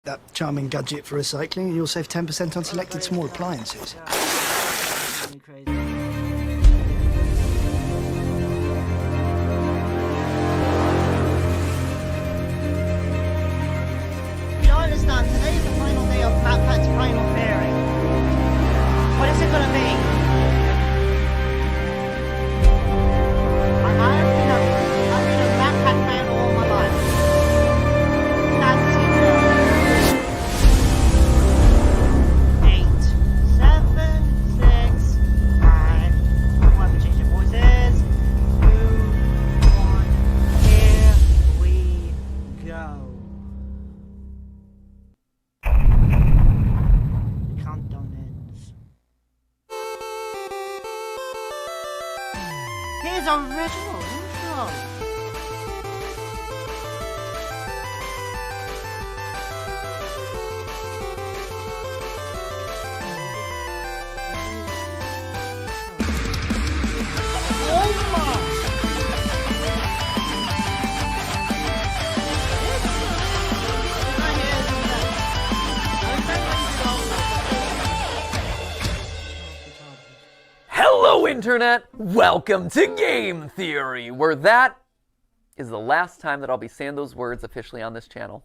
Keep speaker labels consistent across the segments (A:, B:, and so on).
A: that charming gadget for recycling and you'll save 10% on selected small appliances.
B: You understand, today is the final day of Matpat's final theory. What is it gonna be? I've been a Matpat fan all my life. That's it. 8, 7, 6, 5. Why we change your voices? 2, 1. Here we go. Countdown ends. Here's our original intro.
C: Hello, Internet! Welcome to Game Theory, where that is the last time that I'll be saying those words officially on this channel.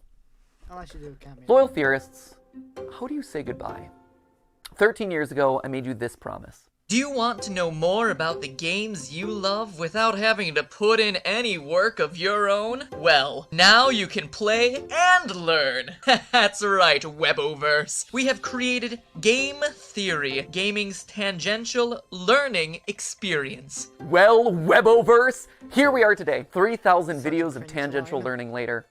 B: Unless you do a cameo.
C: Loyal theorists, how do you say goodbye? 13 years ago, I made you this promise.
D: Do you want to know more about the games you love without having to put in any work of your own? Well, now you can play and learn. That's right, Weboverse. We have created Game Theory, gaming's tangential learning experience.
C: Well, Weboverse, here we are today, 3,000 videos of tangential learning later.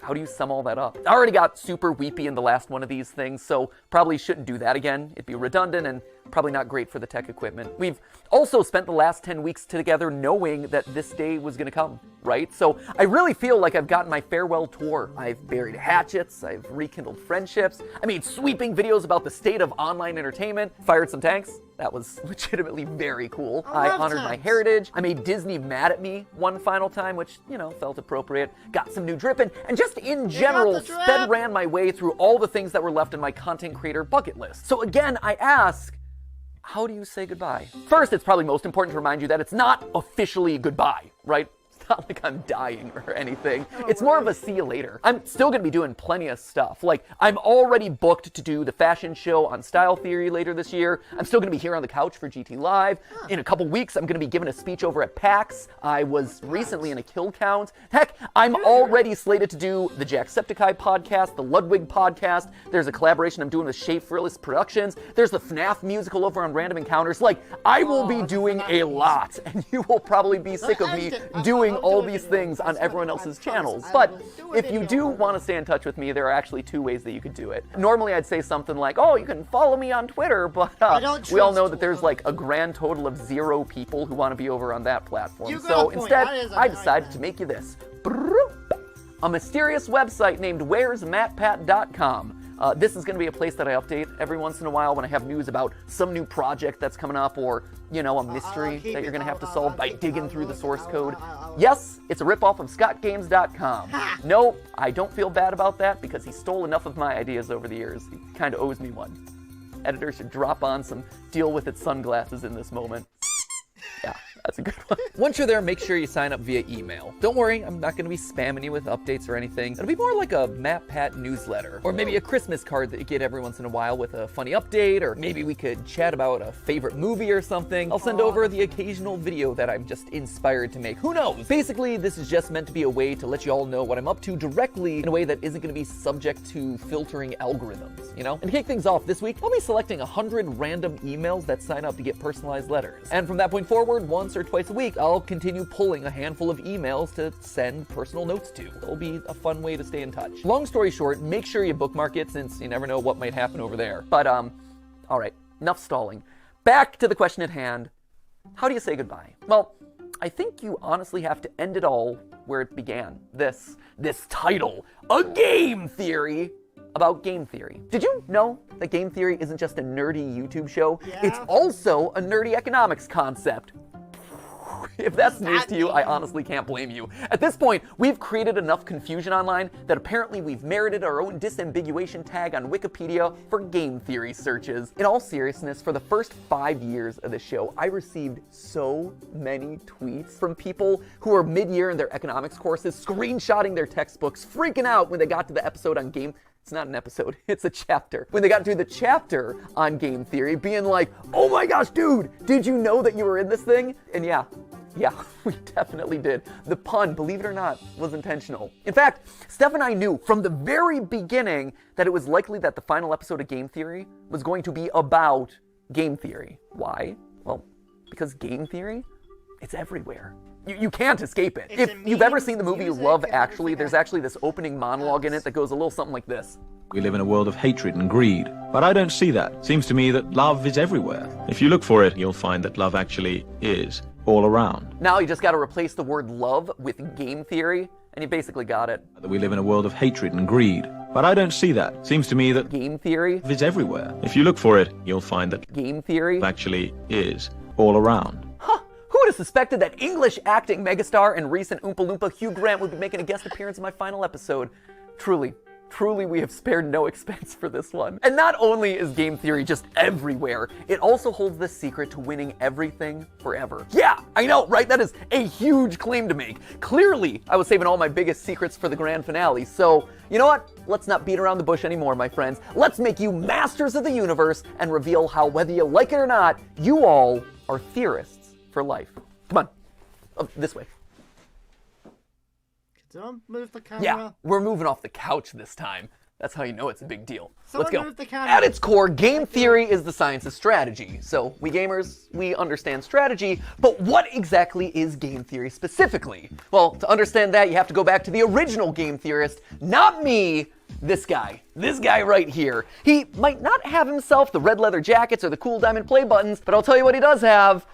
C: How do you sum all that up? I already got super weepy in the last one of these things, so probably shouldn't do that again. It'd be redundant and probably not great for the tech equipment. We've also spent the last 10 weeks together knowing that this day was gonna come, right? So I really feel like I've gotten my farewell tour. I've buried hatchets, I've rekindled friendships, I made sweeping videos about the state of online entertainment, fired some tanks. That was legitimately very cool. I honored my heritage. I made Disney mad at me one final time, which, you know, felt appropriate. Got some new dripping, and just in general, sped ran my way through all the things that were left in my content creator bucket list. So again, I ask, how do you say goodbye? First, it's probably most important to remind you that it's not officially goodbye, right? It's not like I'm dying or anything. It's more of a see you later. I'm still gonna be doing plenty of stuff. Like, I'm already booked to do the fashion show on Style Theory later this year. I'm still gonna be here on the couch for GT Live. In a couple weeks, I'm gonna be giving a speech over at PAX. I was recently in a kill count. Heck, I'm already slated to do the Jacksepticeye podcast, the Ludwig podcast. There's a collaboration I'm doing with Shea Frillis Productions. There's the FNAF musical over on Random Encounters. Like, I will be doing a lot, and you will probably be sick of me doing all these things on everyone else's channels. But if you do want to stay in touch with me, there are actually two ways that you could do it. Normally I'd say something like, oh, you can follow me on Twitter, but we all know that there's like a grand total of 0 people who want to be over on that platform. So instead, I decided to make you this. A mysterious website named where'smatpat.com. This is going to be a place that I update every once in a while when I have news about some new project that's coming up, or, you know, a mystery that you're going to have to solve by digging through the source code. Yes, it's a ripoff of scottgames.com. No, I don't feel bad about that because he stole enough of my ideas over the years. He kind of owes me one. Editor should drop on some deal with it sunglasses in this moment. Yeah, that's a good one. Once you're there, make sure you sign up via email. Don't worry, I'm not going to be spamming you with updates or anything. It'll be more like a MatPat newsletter, or maybe a Christmas card that you get every once in a while with a funny update, or maybe we could chat about a favorite movie or something. I'll send over the occasional video that I'm just inspired to make. Who knows? Basically, this is just meant to be a way to let you all know what I'm up to directly in a way that isn't going to be subject to filtering algorithms, you know? And to kick things off this week, I'll be selecting 100 random emails that sign up to get personalized letters. And from that point forward, once or twice a week, I'll continue pulling a handful of emails to send personal notes to. It'll be a fun way to stay in touch. Long story short, make sure you bookmark it since you never know what might happen over there. But, all right, enough stalling. Back to the question at hand. How do you say goodbye? Well, I think you honestly have to end it all where it began. This title, A Game Theory about game theory. Did you know that game theory isn't just a nerdy YouTube show?
B: Yeah.
C: It's also a nerdy economics concept. If that's news to you, I honestly can't blame you. At this point, we've created enough confusion online that apparently we've merited our own disambiguation tag on Wikipedia for game theory searches. In all seriousness, for the first 5 years of the show, I received so many tweets from people who were mid-year in their economics courses, screenshotting their textbooks, freaking out when they got to the episode on game. It's not an episode, it's a chapter. When they got to the chapter on game theory, being like, oh my gosh, dude, did you know that you were in this thing? And yeah, we definitely did. The pun, believe it or not, was intentional. In fact, Steph and I knew from the very beginning that it was likely that the final episode of Game Theory was going to be about game theory. Why? Well, because game theory, it's everywhere. You can't escape it. If you've ever seen the movie Love Actually, there's actually this opening monologue in it that goes a little something like this.
E: We live in a world of hatred and greed, but I don't see that. Seems to me that love is everywhere. If you look for it, you'll find that love actually is all around.
C: Now you just got to replace the word love with game theory, and you basically got it.
E: We live in a world of hatred and greed, but I don't see that. Seems to me that
C: game theory
E: is everywhere. If you look for it, you'll find that
C: game theory
E: actually is all around.
C: Who would have suspected that English acting megastar and recent Oompa Loompa Hugh Grant would be making a guest appearance in my final episode? Truly, we have spared no expense for this one. And not only is game theory just everywhere, it also holds the secret to winning everything forever. Yeah, I know, right? That is a huge claim to make. Clearly, I was saving all my biggest secrets for the grand finale, so you know what? Let's not beat around the bush anymore, my friends. Let's make you masters of the universe and reveal how, whether you like it or not, you all are theorists for life. Come on, this way.
A: Don't move the camera.
C: Yeah, we're moving off the couch this time. That's how you know it's a big deal.
A: Someone
C: Let's go.
A: move the camera.
C: At its core, game theory is the science of strategy. So we gamers, we understand strategy, but what exactly is game theory specifically? Well, to understand that, you have to go back to the original game theorist, not me, this guy right here. He might not have himself the red leather jackets or the cool diamond play buttons, but I'll tell you what he does have.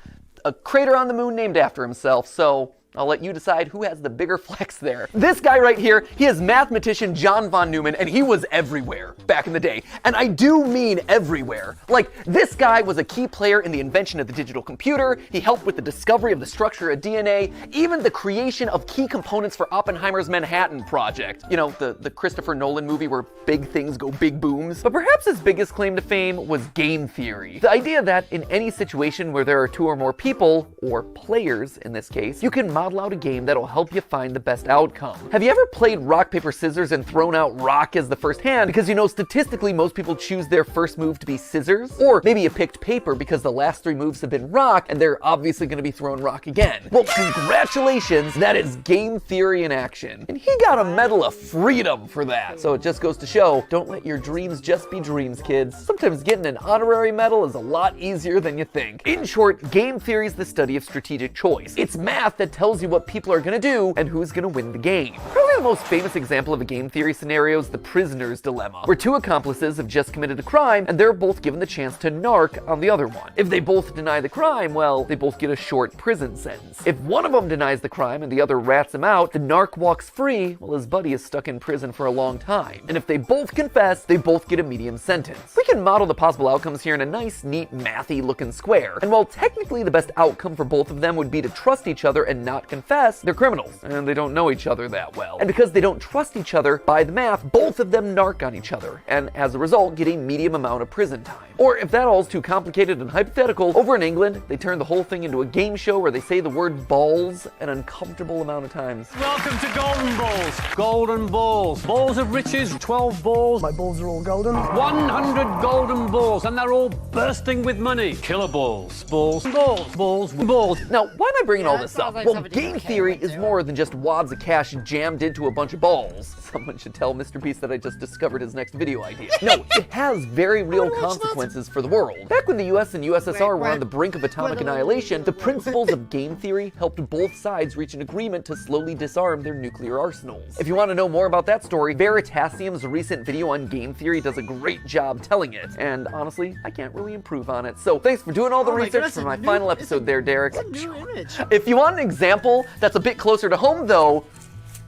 C: A crater on the moon named after himself, so I'll let you decide who has the bigger flex there. This guy right here, he is mathematician John von Neumann, and he was everywhere back in the day. And I do mean everywhere. Like, this guy was a key player in the invention of the digital computer. He helped with the discovery of the structure of DNA, even the creation of key components for Oppenheimer's Manhattan Project. You know, the Christopher Nolan movie where big things go big booms. But perhaps his biggest claim to fame was game theory. The idea that in any situation where there are two or more people, or players in this case, you can model out a game that'll help you find the best outcome. Have you ever played rock, paper, scissors and thrown out rock as the first hand because you know statistically most people choose their first move to be scissors? Or maybe you picked paper because the last 3 moves have been rock and they're obviously going to be throwing rock again. Well, congratulations, that is game theory in action. And he got a Medal of Freedom for that. So it just goes to show, don't let your dreams just be dreams, kids. Sometimes getting an honorary medal is a lot easier than you think. In short, game theory is the study of strategic choice. It's math that tells you what people are going to do and who's going to win the game. Probably the most famous example of a game theory scenario is the prisoner's dilemma, where 2 accomplices have just committed a crime and they're both given the chance to narc on the other one. If they both deny the crime, well, they both get a short prison sentence. If one of them denies the crime and the other rats him out, the narc walks free while his buddy is stuck in prison for a long time. And if they both confess, they both get a medium sentence. We can model the possible outcomes here in a nice, neat, mathy looking square. And while technically the best outcome for both of them would be to trust each other and not confess, they're criminals, and they don't know each other that well. And because they don't trust each other, by the math, both of them narc on each other, and as a result, get a medium amount of prison time. Or if that all's too complicated and hypothetical, over in England, they turn the whole thing into a game show where they say the word balls an uncomfortable amount of times.
F: Welcome to Golden Balls. Golden Balls. Balls of riches, 12 balls.
A: My balls are all golden.
F: 100 golden balls, and they're all bursting with money. Killer balls. Balls. Balls. Balls. Balls.
C: Now, why am I bringing all
B: that
C: this
B: sounds
C: up?
B: like
C: Well,
B: something
C: game
B: you
C: theory
B: would
C: is
B: do.
C: more than just wads of cash jammed into a bunch of balls. Someone should tell Mr. Beast that I just discovered his next video idea. No, it has very real consequences for the world. Back when the US and USSR were on the brink of atomic annihilation, the principles of game theory helped both sides reach an agreement to slowly disarm their nuclear arsenals. If you want to know more about that story, Veritasium's recent video on game theory does a great job telling it. And honestly, I can't really improve on it. So thanks for doing all the
A: Oh my
C: research
A: goodness,
C: for my
A: it's a
C: final
A: new-
C: episode there, Derek.
A: It's a new image.
C: If you want an example that's a bit closer to home though,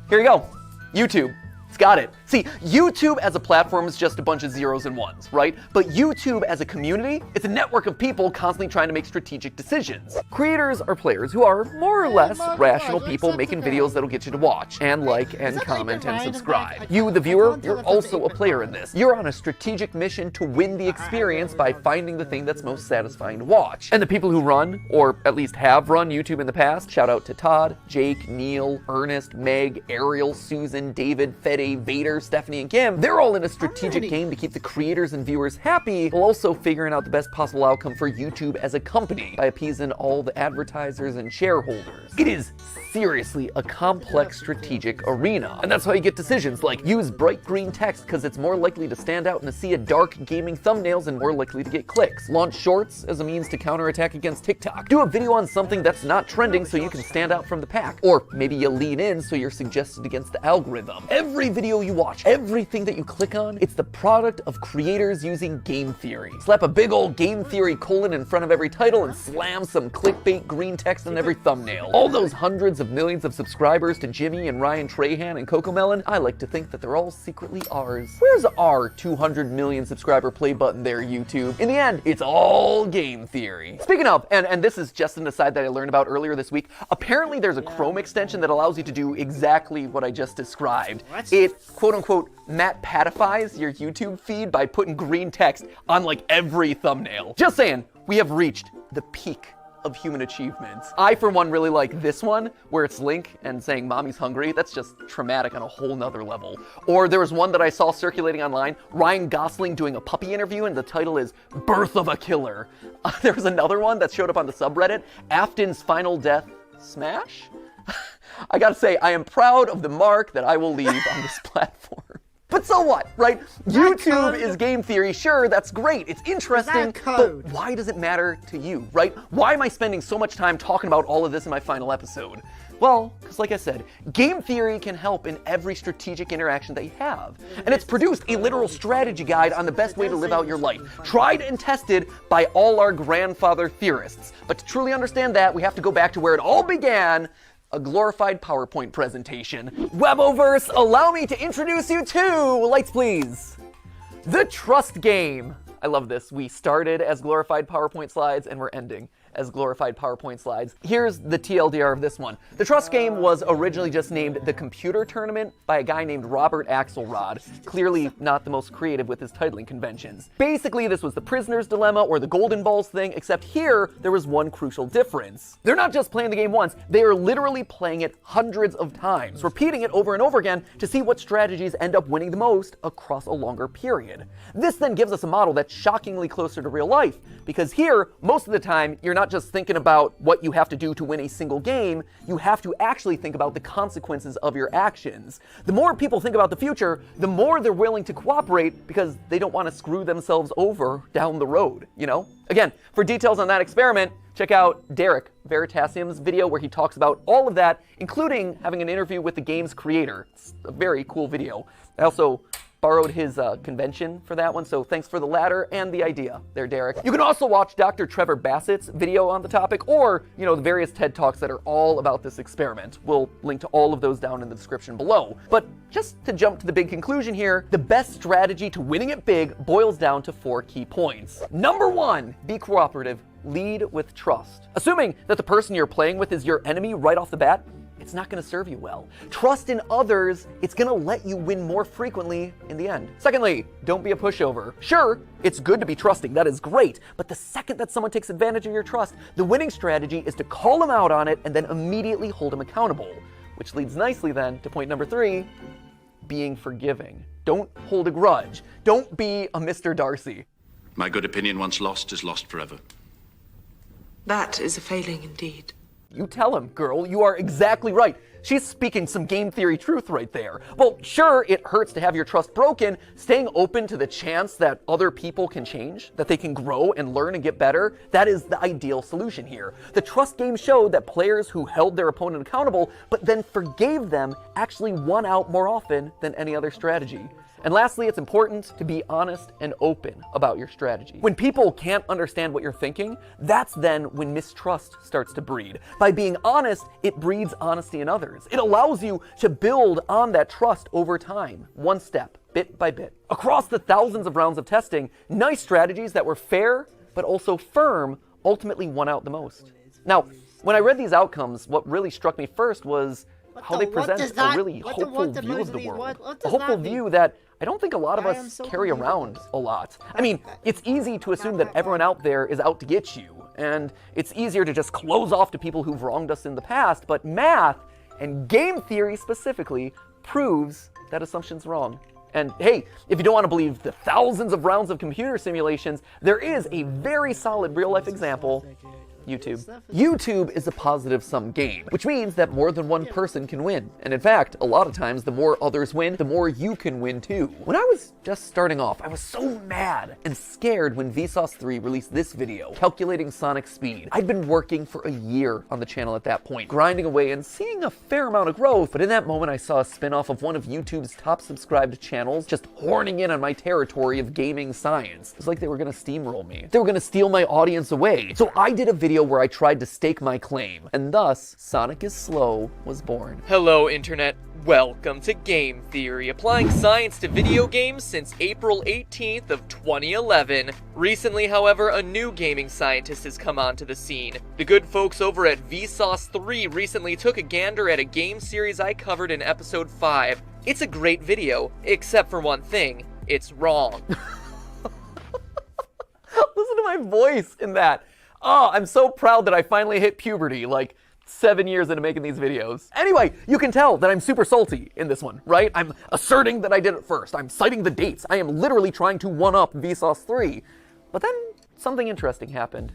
C: here you go. YouTube. It's got it. See, YouTube as a platform is just a bunch of zeros and ones, right? But YouTube as a community, it's a network of people constantly trying to make strategic decisions. Creators are players who are more or less rational people making videos that'll get you to watch and like and comment and subscribe. You, the viewer, you're also a player in this. You're on a strategic mission to win the experience by finding the thing that's most satisfying to watch. And the people who run, or at least have run YouTube in the past, shout out to Todd, Jake, Neil, Ernest, Meg, Ariel, Susan, David, Fede, Vader, Stephanie, and Kim, they're all in a strategic game to keep the creators and viewers happy, while also figuring out the best possible outcome for YouTube as a company by appeasing all the advertisers and shareholders. It is seriously a complex strategic arena, and that's how you get decisions like use bright green text because it's more likely to stand out in a sea of dark gaming thumbnails and more likely to get clicks. Launch shorts as a means to counterattack against TikTok. Do a video on something that's not trending so you can stand out from the pack. Or maybe you lean in so you're suggested against the algorithm. Every video you watch, everything that you click on, it's the product of creators using game theory. Slap a big old game theory colon in front of every title and slam some clickbait green text on every thumbnail. All those hundreds of millions of subscribers to Jimmy and Ryan Trahan and Cocomelon, I like to think that they're all secretly ours. Where's our 200 million subscriber play button there, YouTube? In the end, it's all game theory. Speaking of, and this is just an aside that I learned about earlier this week, apparently there's a Chrome extension that allows you to do exactly what I just described. It, quote unquote, matpatifies your YouTube feed by putting green text on like every thumbnail. Just saying, we have reached the peak of human achievements. I, for one, really like this one, where it's Link and saying mommy's hungry. That's just traumatic on a whole nother level. Or there was one that I saw circulating online, Ryan Gosling doing a puppy interview, and the title is Birth of a Killer. There was another one that showed up on the subreddit, Afton's Final Death Smash? I gotta say, I am proud of the mark that I will leave on this platform. But so what, right? YouTube is game theory, sure, that's great, it's interesting, but why does it matter to you, right? Why am I spending so much time talking about all of this in my final episode? Well, because like I said, game theory can help in every strategic interaction that you have. And it's produced a literal strategy guide on the best way to live out your life, tried and tested by all our grandfather theorists. But to truly understand that, we have to go back to where it all began, a glorified PowerPoint presentation. Weboverse, allow me to introduce you to, lights please, the trust game. I love this. We started as glorified PowerPoint slides and we're ending as glorified PowerPoint slides. Here's the TLDR of this one. The trust game was originally just named the Computer Tournament by a guy named Robert Axelrod, clearly not the most creative with his titling conventions. Basically, this was the prisoner's dilemma or the golden balls thing, except here, there was one crucial difference. They're not just playing the game once, they are literally playing it hundreds of times, repeating it over and over again to see what strategies end up winning the most across a longer period. This then gives us a model that's shockingly closer to real life, because here, most of the time, you're not just thinking about what you have to do to win a single game, you have to actually think about the consequences of your actions. The more people think about the future, the more they're willing to cooperate because they don't want to screw themselves over down the road, you know? Again, for details on that experiment, check out Derek Veritasium's video where he talks about all of that, including having an interview with the game's creator. It's a very cool video. I also borrowed his convention for that one, so thanks for the latter and the idea there, Derek. You can also watch Dr. Trevor Bassett's video on the topic, or, you know, the various TED Talks that are all about this experiment. We'll link to all of those down in the description below. But just to jump to the big conclusion here, the best strategy to winning it big boils down to 4 key points. Number 1, be cooperative. Lead with trust. Assuming that the person you're playing with is your enemy right off the bat, it's not going to serve you well. Trust in others, it's going to let you win more frequently in the end. Secondly, don't be a pushover. Sure, it's good to be trusting, that is great, but the second that someone takes advantage of your trust, the winning strategy is to call them out on it and then immediately hold them accountable. Which leads nicely then to point number 3, being forgiving. Don't hold a grudge. Don't be a Mr. Darcy.
G: My good opinion once lost is lost forever.
H: That is a failing indeed.
C: You tell him, girl, you are exactly right. She's speaking some game theory truth right there. Well, sure, it hurts to have your trust broken. Staying open to the chance that other people can change, that they can grow and learn and get better, that is the ideal solution here. The trust game showed that players who held their opponent accountable, but then forgave them, actually won out more often than any other strategy. And lastly, it's important to be honest and open about your strategy. When people can't understand what you're thinking, that's then when mistrust starts to breed. By being honest, it breeds honesty in others. It allows you to build on that trust over time, one step, bit by bit. Across the thousands of rounds of testing, nice strategies that were fair but also firm ultimately won out the most. Now, when I read these outcomes, what really struck me first was how they present a really hopeful view of the world. A hopeful view that I don't think a lot of us carry around a lot. I mean, it's easy to assume that everyone out there is out to get you, and it's easier to just close off to people who've wronged us in the past, but math, and game theory specifically, proves that assumption's wrong. And hey, if you don't want to believe the thousands of rounds of computer simulations, there is a very solid real-life example. YouTube. YouTube is a positive-sum game, which means that more than one person can win. And in fact, a lot of times, the more others win, the more you can win too. When I was just starting off, I was so mad and scared when Vsauce 3 released this video, calculating Sonic's speed. I'd been working for a year on the channel at that point, grinding away and seeing a fair amount of growth, but in that moment I saw a spin-off of one of YouTube's top subscribed channels just horning in on my territory of gaming science. It was like they were gonna steamroll me. They were gonna steal my audience away. So I did a video where I tried to stake my claim, and thus Sonic is Slow was born.
D: Hello, Internet. Welcome to Game Theory, applying science to video games since April 18th of 2011. Recently, however, a new gaming scientist has come onto the scene. The good folks over at Vsauce 3 recently took a gander at a game series I covered in episode 5. It's a great video, except for one thing. It's wrong.
C: Listen to my voice in that. Oh, I'm so proud that I finally hit puberty, like 7 years into making these videos. Anyway, you can tell that I'm super salty in this one, right? I'm asserting that I did it first. I'm citing the dates. I am literally trying to one-up Vsauce 3. But then something interesting happened.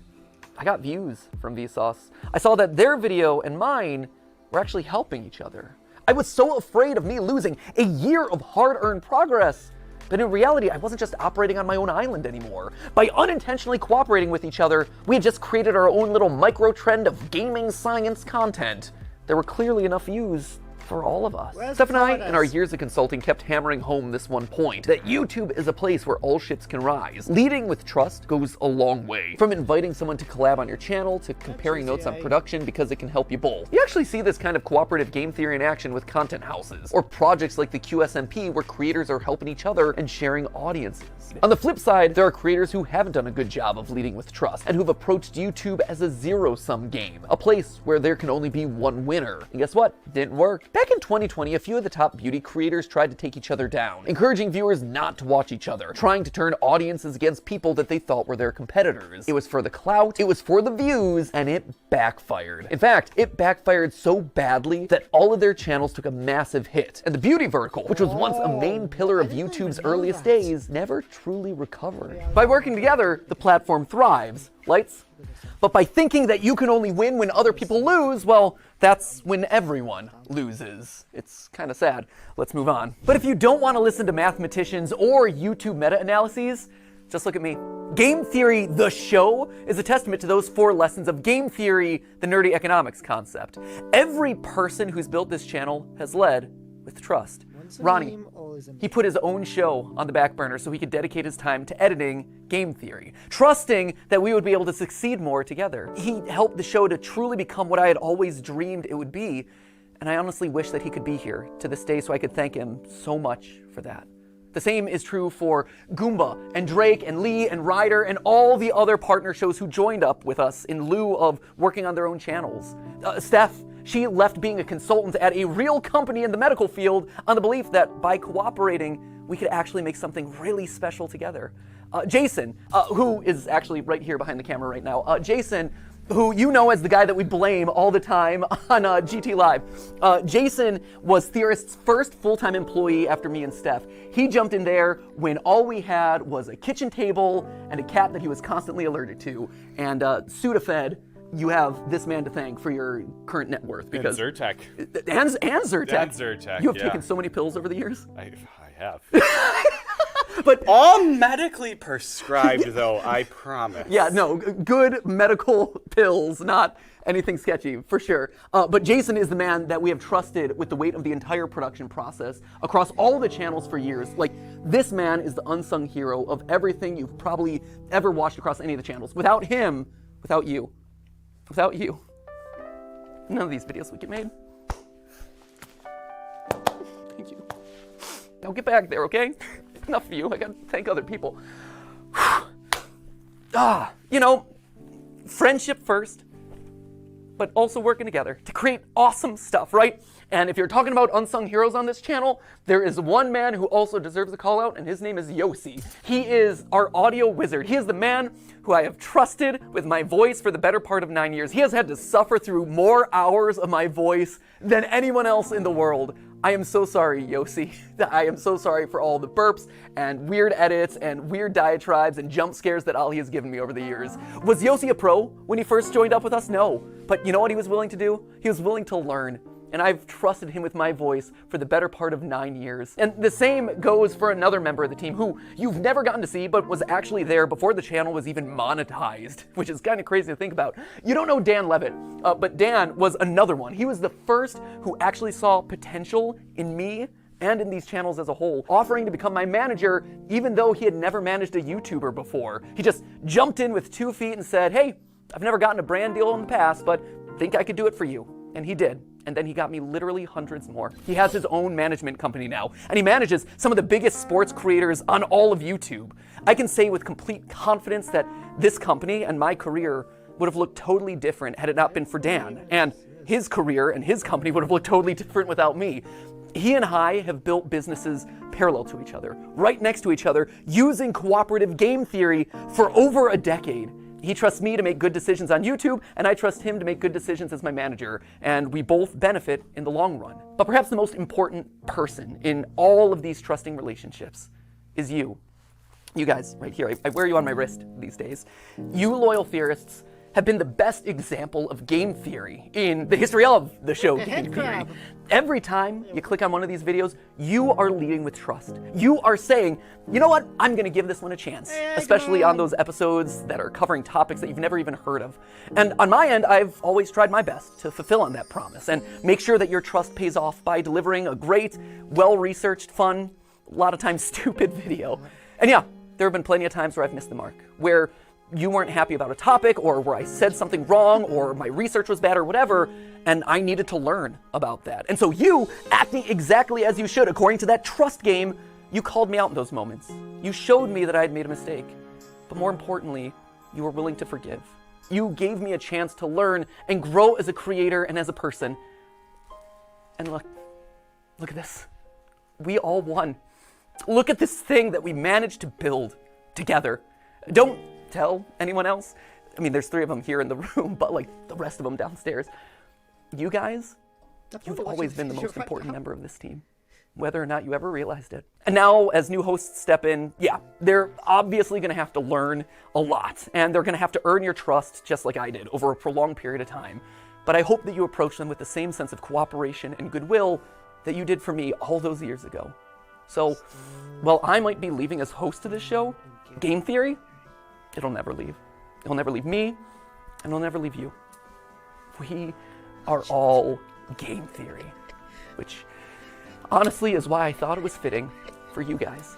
C: I got views from Vsauce. I saw that their video and mine were actually helping each other. I was so afraid of me losing a year of hard-earned progress. But in reality, I wasn't just operating on my own island anymore. By unintentionally cooperating with each other, we had just created our own little micro-trend of gaming science content. There were clearly enough views for all of us. Steph and I, in our years of consulting, kept hammering home this one point, that YouTube is a place where all ships can rise. Leading with trust goes a long way. From inviting someone to collab on your channel, to comparing notes on production because it can help you both. You actually see this kind of cooperative game theory in action with content houses, or projects like the QSMP where creators are helping each other and sharing audiences. On the flip side, there are creators who haven't done a good job of leading with trust, and who've approached YouTube as a zero-sum game, a place where there can only be one winner. And guess what? Didn't work. Back in 2020, a few of the top beauty creators tried to take each other down, encouraging viewers not to watch each other, trying to turn audiences against people that they thought were their competitors. It was for the clout, it was for the views, and it backfired. In fact, it backfired so badly that all of their channels took a massive hit, and the beauty vertical, which was once a main pillar of YouTube's earliest days, never truly recovered. By working together, the platform thrives. Lights? But by thinking that you can only win when other people lose, well, that's when everyone loses. It's kind of sad. Let's move on. But if you don't want to listen to mathematicians or YouTube meta-analyses, just look at me. Game Theory, the show, is a testament to those 4 lessons of game theory, the nerdy economics concept. Every person who's built this channel has led with trust. Ronnie, he put his own show on the back burner so he could dedicate his time to editing Game Theory, trusting that we would be able to succeed more together. He helped the show to truly become what I had always dreamed it would be, and I honestly wish that he could be here to this day so I could thank him so much for that. The same is true for Goomba and Drake and Lee and Ryder and all the other partner shows who joined up with us in lieu of working on their own channels. Steph, she left being a consultant at a real company in the medical field on the belief that by cooperating, we could actually make something really special together. Jason, who is actually right here behind the camera right now, Jason, who you know as the guy that we blame all the time on GT Live. Jason was Theorist's first full-time employee after me and Steph. He jumped in there when all we had was a kitchen table and a cat that he was constantly allergic to. And Sudafed, you have this man to thank for your current net worth. Because
I: and Zyrtec.
C: And Zyrtec.
I: And Zyrtec,
C: You have taken so many pills over the years?
I: I have.
C: But
I: all medically prescribed, though, I promise.
C: Yeah, no, good medical pills, not anything sketchy, for sure. But Jason is the man that we have trusted with the weight of the entire production process across all the channels for years. Like, this man is the unsung hero of everything you've probably ever watched across any of the channels. Without him, without you, none of these videos would get made. Thank you. Now get back there, okay? Enough of you. I gotta thank other people. You know, friendship first, but also working together to create awesome stuff, right? And if you're talking about unsung heroes on this channel, there is one man who also deserves a call out, and his name is Yossi. He is our audio wizard. He is the man who I have trusted with my voice for the better part of 9 years. He has had to suffer through more hours of my voice than anyone else in the world. I am so sorry, Yossi. I am so sorry for all the burps and weird edits and weird diatribes and jump scares that Ali has given me over the years. Was Yossi a pro when he first joined up with us? No. But you know what he was willing to do? He was willing to learn. And I've trusted him with my voice for the better part of 9 years. And the same goes for another member of the team who you've never gotten to see, but was actually there before the channel was even monetized, which is kind of crazy to think about. You don't know Dan Levitt, but Dan was another one. He was the first who actually saw potential in me and in these channels as a whole, offering to become my manager even though he had never managed a YouTuber before. He just jumped in with 2 feet and said, hey, I've never gotten a brand deal in the past, but think I could do it for you. And he did. And then he got me literally hundreds more. He has his own management company now, and he manages some of the biggest sports creators on all of YouTube. I can say with complete confidence that this company and my career would have looked totally different had it not been for Dan. And his career and his company would have looked totally different without me. He and I have built businesses parallel to each other, right next to each other, using cooperative game theory for over a decade. He trusts me to make good decisions on YouTube, and I trust him to make good decisions as my manager, and we both benefit in the long run. But perhaps the most important person in all of these trusting relationships is you. You guys, right here. I wear you on my wrist these days. You loyal theorists have been the best example of game theory in the history of the show Game Theory. Every time you click on one of these videos, you are leading with trust. You are saying, you know what, I'm gonna give this one a chance, especially on those episodes that are covering topics that you've never even heard of. And on my end, I've always tried my best to fulfill on that promise and make sure that your trust pays off by delivering a great, well-researched, fun, a lot of times stupid video. And yeah, there have been plenty of times where I've missed the mark, where you weren't happy about a topic, or where I said something wrong, or my research was bad, or whatever, and I needed to learn about that. And so you, acting exactly as you should, according to that trust game, you called me out in those moments. You showed me that I had made a mistake. But more importantly, you were willing to forgive. You gave me a chance to learn and grow as a creator and as a person. And look at this. We all won. Look at this thing that we managed to build together. Don't tell anyone else. I mean, there's 3 of them here in the room, but like the rest of them downstairs. You guys, you've always been the most important member of this team, whether or not you ever realized it. And now, as new hosts step in, yeah, they're obviously gonna have to learn a lot, and they're gonna have to earn your trust just like I did over a prolonged period of time. But I hope that you approach them with the same sense of cooperation and goodwill that you did for me all those years ago. So, while I might be leaving as host of this show, Game Theory, it'll never leave. It'll never leave me, and it'll never leave you. We are all Game Theory, which honestly is why I thought it was fitting for you guys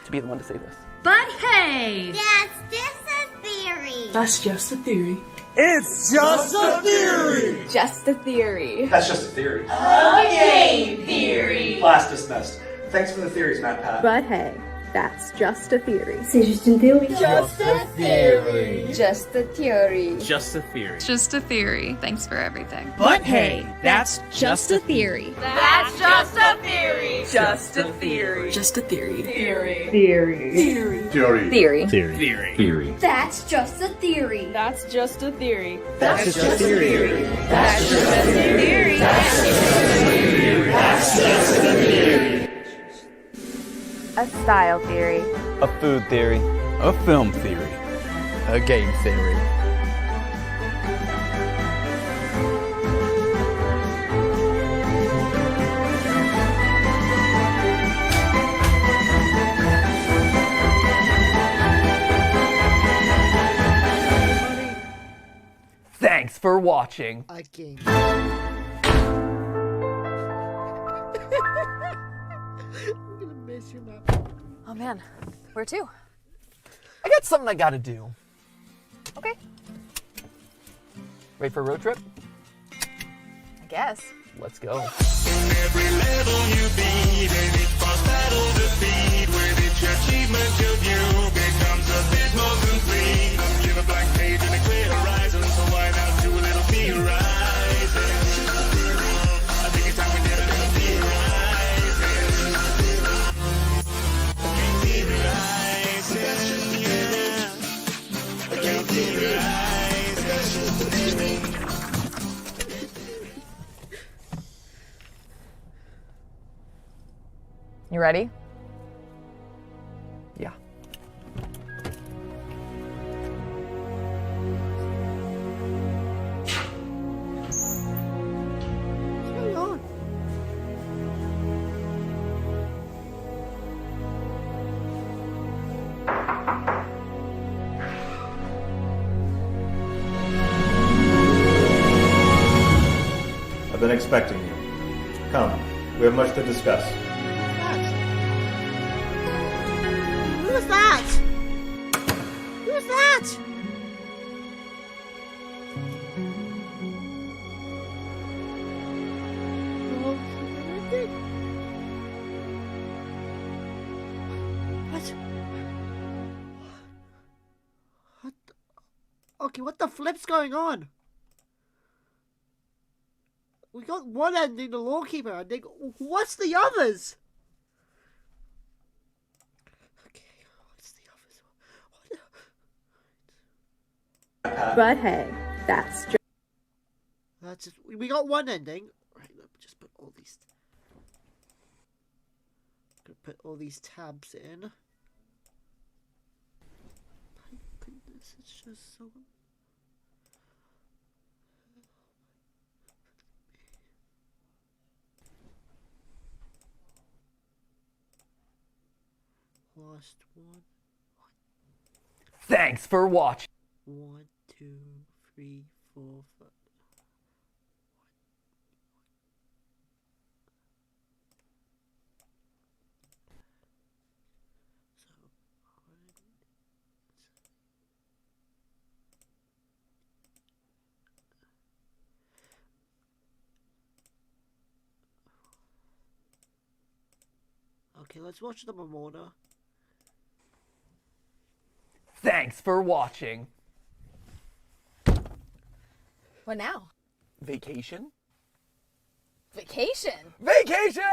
C: to be the one to say this.
J: But hey!
K: That's just a theory.
H: That's just a theory.
I: It's just a theory!
J: Just a theory.
I: That's just a theory.
J: A game theory.
I: Class dismissed. Thanks for the theories, matpat.
J: But hey, that's just a theory.
K: C'est juste une théorie.
J: Just a theory.
K: Just a theory.
I: Just a theory.
J: Just a theory. Thanks for everything.
I: But hey, that's
J: Just a theory.
K: That's just a theory.
J: Just a theory.
H: Just a theory.
J: Theory.
K: Theory.
I: theory.
J: Theory.
I: Theory.
E: Theory.
K: That's just a theory.
J: That's just a theory.
I: That's just a theory.
J: That's just a theory.
I: That's just a theory.
J: A style theory.
L: A food theory.
M: A film theory.
L: A game theory.
C: Thanks for watching.
A: A game. I'm gonna miss you, man.
J: Oh man, where to?
C: I got something I gotta do.
J: Okay,
C: Ready for a road trip?
J: I guess.
C: Let's go.
I: Every level you beat, and each boss battle defeat, with each achievement your view becomes a bit more complete. Give a blank page and a clear horizon, so why not do a little theorizing? I think it's time we did a little theorizing. Theorizing, yeah. I can't theorize.
J: You ready?
C: Yeah.
A: What's going on?
M: I've been expecting you. Come, we have much to discuss.
B: Who's that? Who's that? What? What? Okay, what the flip's going on? We got one ending, the lawkeeper ending. What's the others?
K: But hey, that's just...
B: That's just, we got one ending. Right, let me just put all these. Gonna put all these tabs in. My goodness, it's just so. Lost one.
C: Thanks for watching.
B: 1, 2, 3, 4, 5. Okay, let's watch the Momona.
C: Thanks for watching.
J: What now?
C: Vacation?
J: Vacation?
C: Vacation!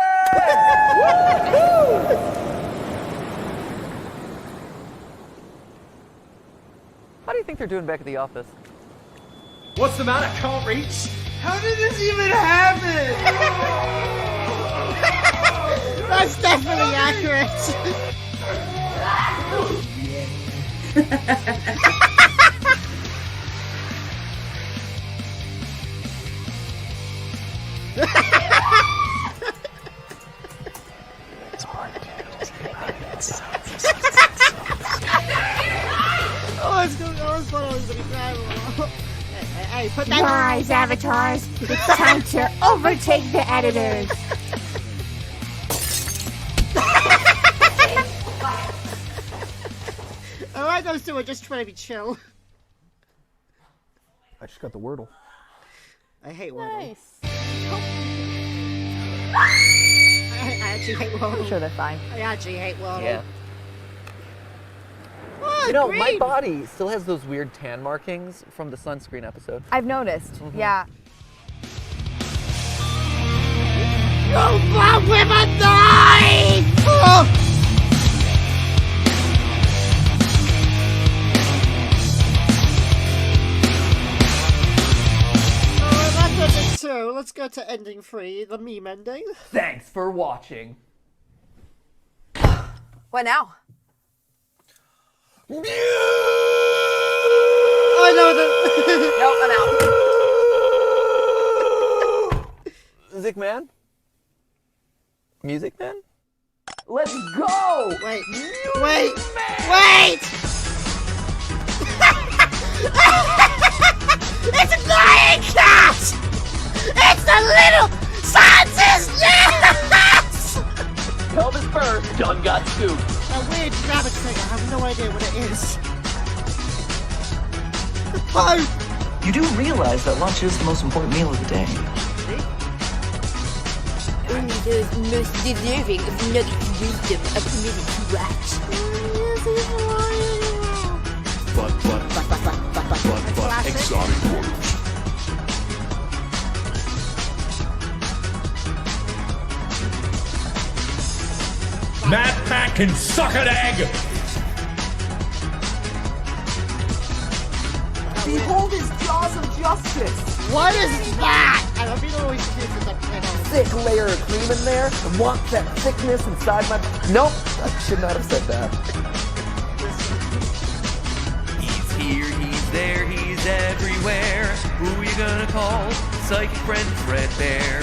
C: How do you think they're doing back at the office?
L: What's the matter? Can't reach?
B: How did this even happen? That's definitely accurate. Hey, put that.
K: Rise, avatars. It's time to overtake the editors.
B: Alright, those two are just trying to be chill.
C: I just got the Wordle.
B: I hate Wordle.
J: Nice.
B: I actually hate Wordle.
J: I'm sure they're fine.
B: I actually hate Wordle.
C: Yeah.
B: Oh,
C: You know,
B: green.
C: my body still has those weird tan markings from the sunscreen episode.
J: I've noticed. Yeah.
B: You bomb with a knife! Oh. So let's go to ending 3, the meme ending.
C: Thanks for watching.
J: What now?
B: I know
J: Nope, I'm out.
C: Music Man? Music Man? Let's go!
B: Wait, wait, wait!
K: It's a lying cat! It's the little Santa's nest!
C: Elvis Burr done got scooped.
B: A weird rabbit thing, I have no idea what it is. The Pope!
N: You do realize that lunch is the most important meal of the day.
K: Only those most deserving of nuggets of wisdom are permitted to watch.
I: But, exotic quarters.
L: Matpat can suck an egg!
N: Behold his jaws of justice!
B: What is that? I don't know always confused with that thing.
C: Thick layer of cream in there. I want that thickness inside my... Nope, I should not have said that.
O: He's here, he's there, he's everywhere. Who are you gonna call? Psychic friend Fredbear.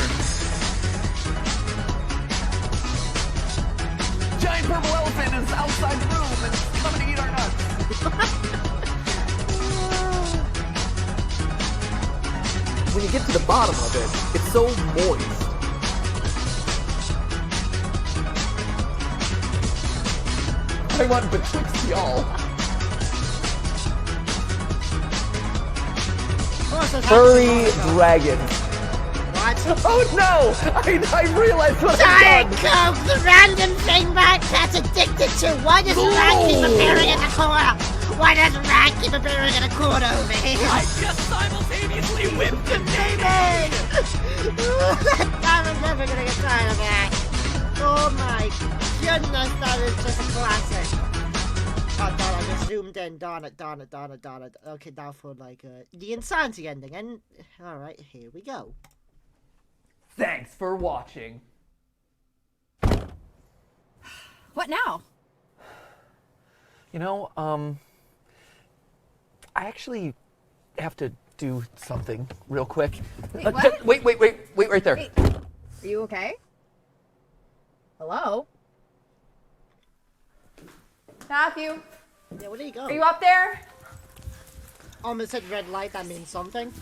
C: Giant purple elephant is outside the room and it's coming to eat our nuts. When you get to the bottom of it, it's so moist. I want betwixt y'all. Furry dragon.
B: What?
C: Oh no! I realized what
K: Diet
C: I've done!
K: Coke, the random thing Matpat's addicted to. Why does Rat keep appearing in the corner? Why does Rat keep appearing in a corner over here?
O: I just simultaneously whipped a baby!
B: I'm never gonna get tired of that. Oh my goodness, that is just a classic. Oh, darn, I just zoomed in. Darn it. Okay, now for like the insanity ending. And alright, here we go.
C: Thanks for watching.
J: What now?
C: You know, I actually have to do something real quick.
J: Wait, what?
C: Wait right there.
J: Wait, are you okay? Hello? Matthew?
B: Yeah, where do you go?
J: Are you up there?
B: Almost said red light, that means something.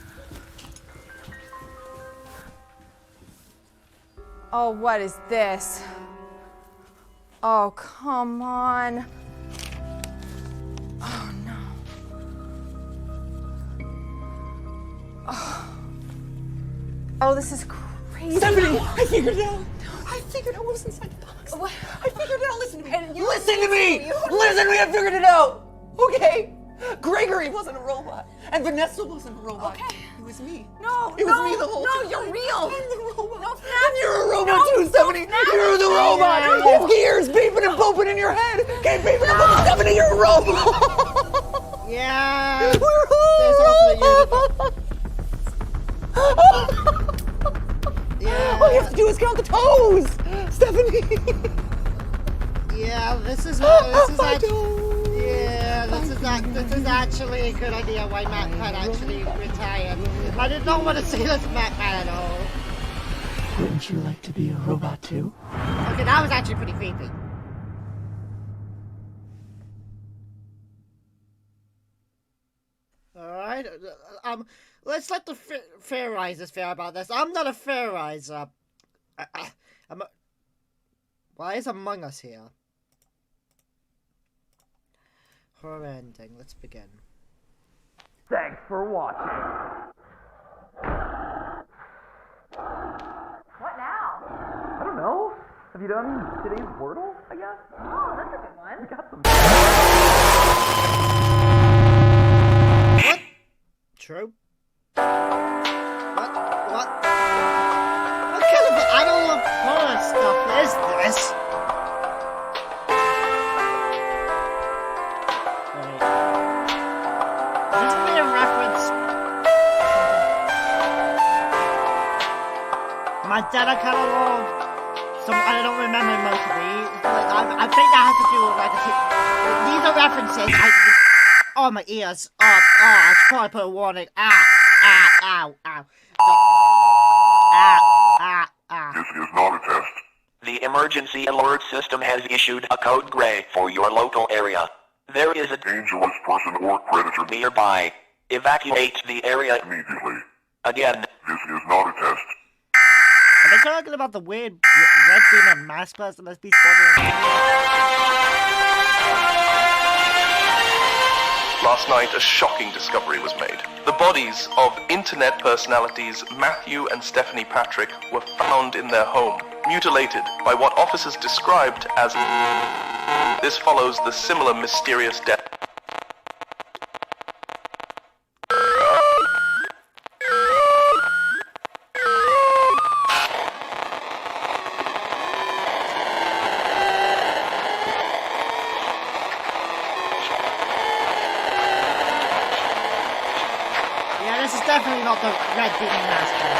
J: Oh, what is this? Oh, come on. Oh, no. Oh, this is crazy.
N: Stephanie, I figured it out. I figured out what was inside the box.
J: What?
N: I figured it out. Listen to me.
J: You-
N: Listen to me. Listen to me. I figured it out. Okay. Gregory wasn't a robot, and Vanessa wasn't a robot.
J: Okay.
N: It was me.
J: No,
N: It was me the whole time.
J: No, you're real.
N: I'm the robot.
J: No,
N: And you're a robot
J: No,
N: too, Stephanie.
J: no,
N: You're the robot.
B: Yeah.
N: You have gears beeping and pooping in your head. Okay, beeping and pooping. Stephanie, you're a robot.
B: Yeah.
N: We're
B: There's also
N: All you have to do is count the toes, Stephanie.
B: Yeah, this is actually a good idea why Matpat actually retired. I did not want to say that to Matpat at all.
N: Wouldn't you like to be a robot too?
B: Okay, that was actually pretty creepy. Alright, let's let the fairizers fair about this. I'm not a fairizer. Why is Among Us here? Horror ending, let's begin.
C: Thanks for watching.
J: What now?
C: I don't know. Have you done today's Wordle, I guess?
J: Oh, that's a good one.
C: We got some.
B: What? True. What? What kind of adult horror stuff is this? Wait. Is this be a reference? Mandela catalog? I don't remember most of these. Like, I think that has to do with like these are references. Oh, my ears. Oh, I should probably put a warning. Ow.
I: This is not a test.
P: The emergency alert system has issued a code gray for your local area. There is a
I: dangerous person or predator
P: nearby. Evacuate the area immediately. Again,
I: This is not a test.
B: Are they talking about the weird red beam and matpat that must be spawning?
Q: Last night, a shocking discovery was made. The bodies of internet personalities Matthew and Stephanie Patrick were found in their home, mutilated by what officers described as... This follows the similar mysterious death.
B: Yeah, this is definitely not the red beam and matpat.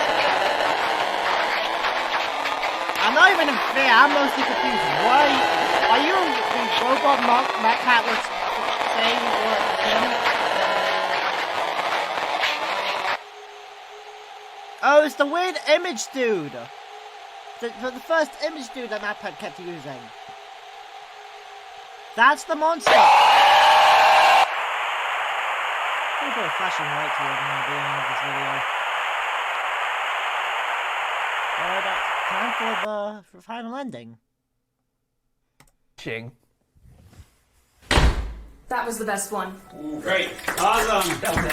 B: I'm not even in fear, I'm mostly confused. Why are you the robot matpat was saying what him? Oh, it's the weird image dude. The first image dude that matpat kept using. That's the monster. I'm gonna put a flashing light to it at the beginning of this video. That's time for the final ending.
C: Ching.
J: That was the best one.
L: Ooh, great. Awesome.
C: That was it.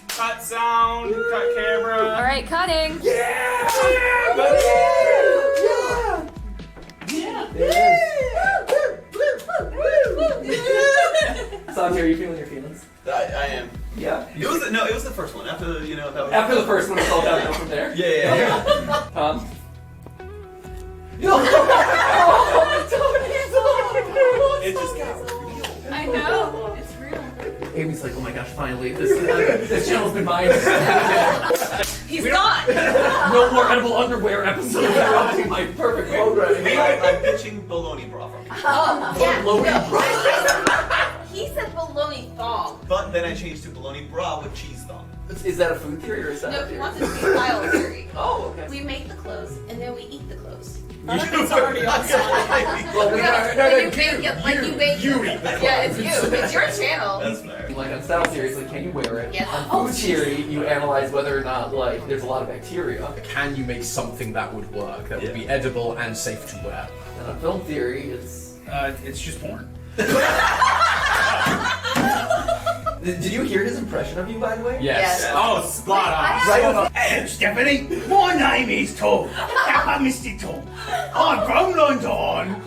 L: Cut sound, cut camera.
J: All right, cutting.
C: Santi, are you feeling your feelings?
N: I am.
C: Yeah?
N: It was the first one. After that was
C: After the first one, it's all downhill from there?
N: Yeah. It just got real.
J: I know. It's real.
C: Amy's like, oh my gosh, finally, this channel's been mine.
J: He's gone.
C: No more edible underwear episodes. Interrupting my perfect programming.
N: I'm pitching bologna bra from you.
C: Bologna bra.
J: He said bologna thong.
N: But then I changed to bologna bra with cheese thong.
C: Is that a food theory or is that
J: No,
C: a
J: he
C: theory?
J: wants it to be style theory.
C: Oh, okay.
J: We make the clothes and then we eat the clothes.
N: It's already on
C: Well,
J: You bake
L: you eat the
J: Yeah, it's you. It's your channel.
N: That's fair.
C: Like on style theory, it's like, can you wear it?
J: Yes.
C: On food theory, you analyze whether or not, like, there's a lot of bacteria.
L: Can you make something that would work, that would be edible and safe to wear?
C: And on film theory, it's...
L: It's just porn.
C: Did you hear his impression of you, by the way?
L: Yes. Oh, spot on.
C: Right on.
L: Hello, Stephanie. My name is Tom. Kappa Mr. Tom. I'm grown on Dawn.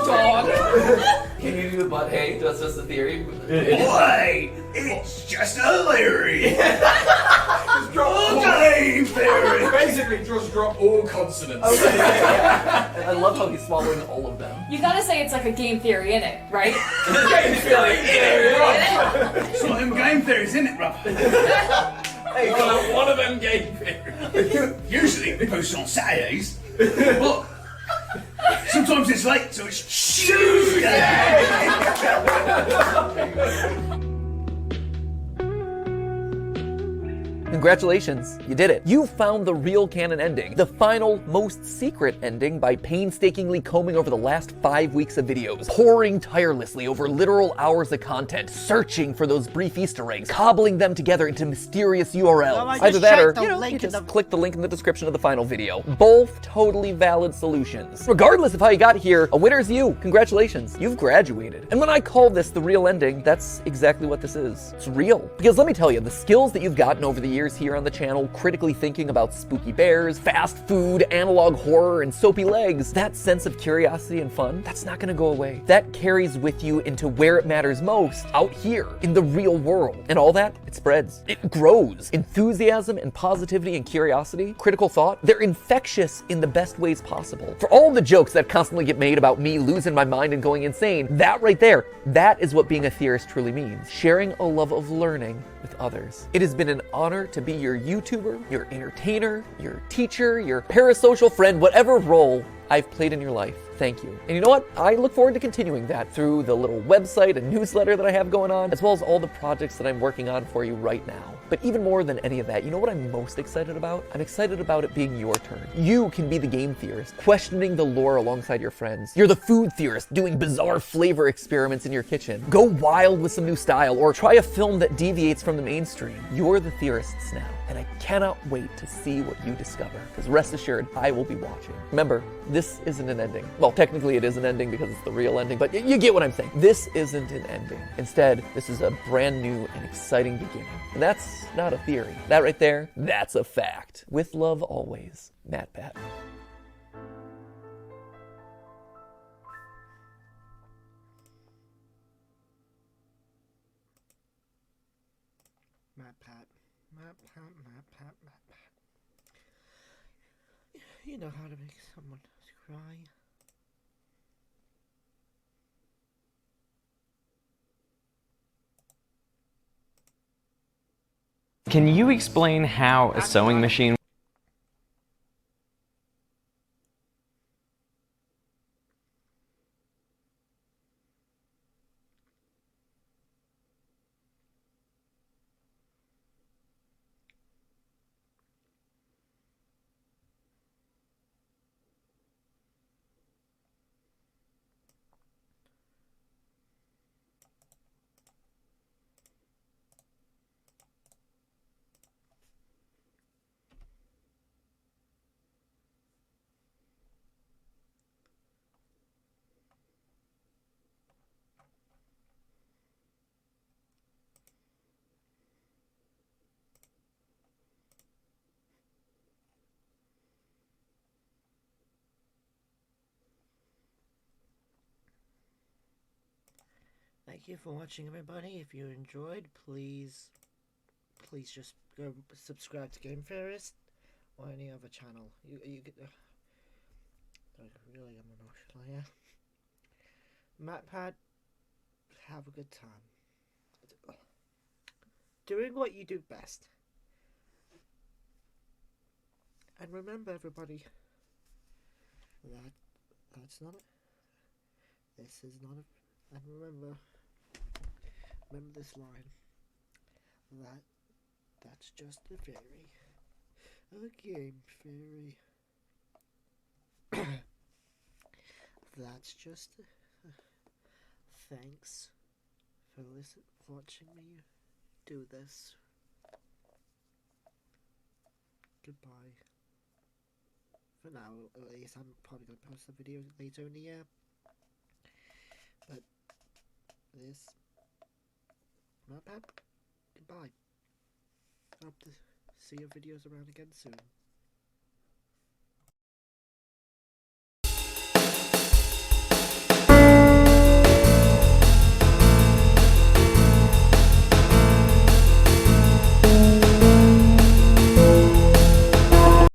C: Dog. Can you do the butt hey? That's just the theory.
L: Boy, it's just hilarious. Okay, theory. Basically, just drop all consonants.
C: Okay. And I love how he's swallowing all of them.
J: You gotta say it's like a game theory, innit? Right?
L: Game theory, It's one of them game theories, isn't it, bruv? Hey, one of them game theories. Usually we post on Saturdays, but sometimes it's late, so it's Tuesday.
C: Congratulations, you did it. You found the real canon ending, the final, most secret ending by painstakingly combing over the last 5 weeks of videos, poring tirelessly over literal hours of content, searching for those brief Easter eggs, cobbling them together into mysterious URLs.
B: No, I
C: Either
B: just
C: that or,
B: checked the
C: you
B: link in
C: just
B: the-
C: click the link in the description of the final video. Both totally valid solutions. Regardless of how you got here, a winner's you. Congratulations, you've graduated. And when I call this the real ending, that's exactly what this is. It's real. Because let me tell you, the skills that you've gotten over the years here on the channel, critically thinking about spooky bears, fast food, analog horror, and soapy legs, that sense of curiosity and fun, that's not gonna go away. That carries with you into where it matters most, out here, in the real world. And all that, it spreads. It grows. Enthusiasm and positivity and curiosity, critical thought, they're infectious in the best ways possible. For all the jokes that constantly get made about me losing my mind and going insane, that right there, that is what being a theorist truly means. Sharing a love of learning with others. It has been an honor to be your YouTuber, your entertainer, your teacher, your parasocial friend, whatever role I've played in your life. Thank you. And you know what? I look forward to continuing that through the little website and newsletter that I have going on, as well as all the projects that I'm working on for you right now. But even more than any of that, you know what I'm most excited about? I'm excited about it being your turn. You can be the game theorist, questioning the lore alongside your friends. You're the food theorist, doing bizarre flavor experiments in your kitchen. Go wild with some new style, or try a film that deviates from the mainstream. You're the theorists now, and I cannot wait to see what you discover, because rest assured, I will be watching. Remember, this isn't an ending. Well, technically it is an ending because it's the real ending, but you get what I'm saying. This isn't an ending. Instead, this is a brand new and exciting beginning. And that's not a theory. That right there, that's a fact. With love always, matpat.
B: Matpat. You know how to make someone cry.
R: Can you explain how a sewing machine...
B: Thank you for watching, everybody. If you enjoyed, please just go subscribe to Game Theorist or any other channel. You get I really am emotional, yeah. Matpat, have a good time. Doing what you do best. And remember, everybody, that's not it. This is not a... And remember this line. That's just a fairy. A game fairy. That's just thanks for watching me do this. Goodbye. For now, at least I'm probably going to post the video later in the year. But this... Matpat, goodbye. Hope to see your videos around again soon.